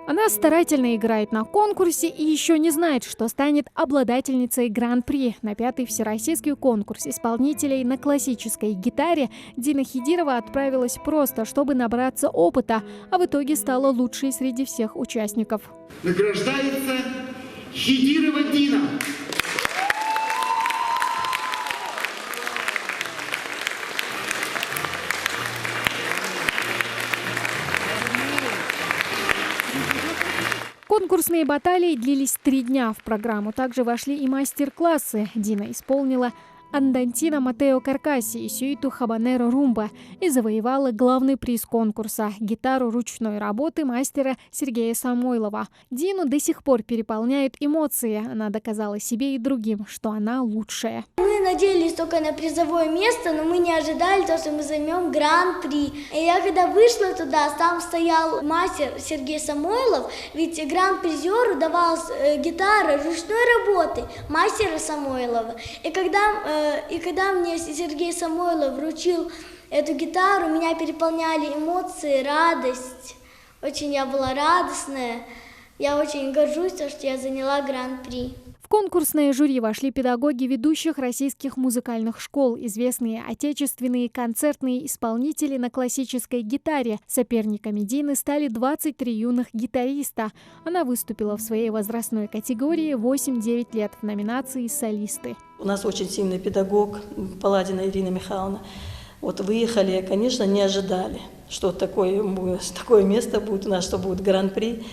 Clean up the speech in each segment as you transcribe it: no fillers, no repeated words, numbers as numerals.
Она старательно играет на конкурсе и еще не знает, что станет обладательницей Гран-при. На 5-й всероссийский конкурс исполнителей на классической гитаре Дина Хидирова отправилась просто, чтобы набраться опыта, а в итоге стала лучшей среди всех участников. Награждается Хидирова Дина. Конкурсные баталии длились 3 дня. В программу также вошли и мастер-классы. Дина исполнила Андантино Матео Каркаси и сюиту Хабанеро Румба и завоевала главный приз конкурса – гитару ручной работы мастера Сергея Самойлова. Дину до сих пор переполняют эмоции. Она доказала себе и другим, что она лучшая. Мы надеялись только на призовое место, но мы не ожидали, что мы займем Гран-при. И я когда вышла туда, там стоял мастер Сергей Самойлов, ведь гран-призеру давалась гитара ручной работы мастера Самойлова. И когда мне Сергей Самойлов вручил эту гитару, меня переполняли эмоции, радость. Очень я была радостная. Я очень горжусь, что я заняла Гран-при. В конкурсное жюри вошли педагоги ведущих российских музыкальных школ, известные отечественные концертные исполнители на классической гитаре. Соперниками Дины стали 23 юных гитариста. Она выступила в своей возрастной категории 8-9 лет в номинации «Солисты». У нас очень сильный педагог Паладина Ирина Михайловна. Вот выехали, конечно, не ожидали, что такое место будет у нас, что будет Гран-при.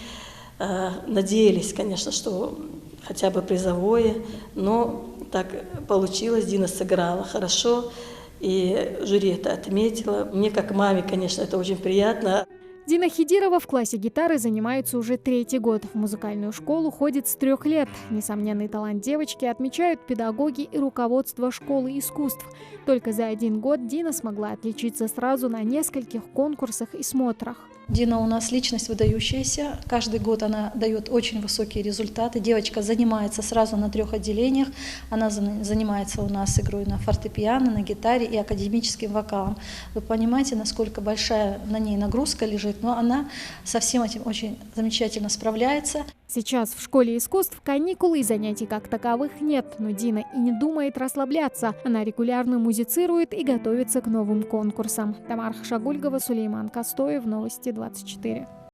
Надеялись, конечно, что хотя бы призовое, но так получилось, Дина сыграла хорошо, и жюри это отметило. Мне, как маме, конечно, это очень приятно. Дина Хидирова в классе гитары занимается уже 3-й год. В музыкальную школу ходит с 3 лет. Несомненный талант девочки отмечают педагоги и руководство школы искусств. Только за 1 год Дина смогла отличиться сразу на нескольких конкурсах и смотрах. Дина у нас личность выдающаяся. Каждый год она дает очень высокие результаты. Девочка занимается сразу на 3 отделениях. Она занимается у нас игрой на фортепиано, на гитаре и академическим вокалом. Вы понимаете, насколько большая на ней нагрузка лежит, но она со всем этим очень замечательно справляется. Сейчас в школе искусств каникулы и занятий как таковых нет, но Дина и не думает расслабляться. Она регулярно музицирует и готовится к новым конкурсам. Тамара Хашагульгова, Сулейман Костоев, Новости 24.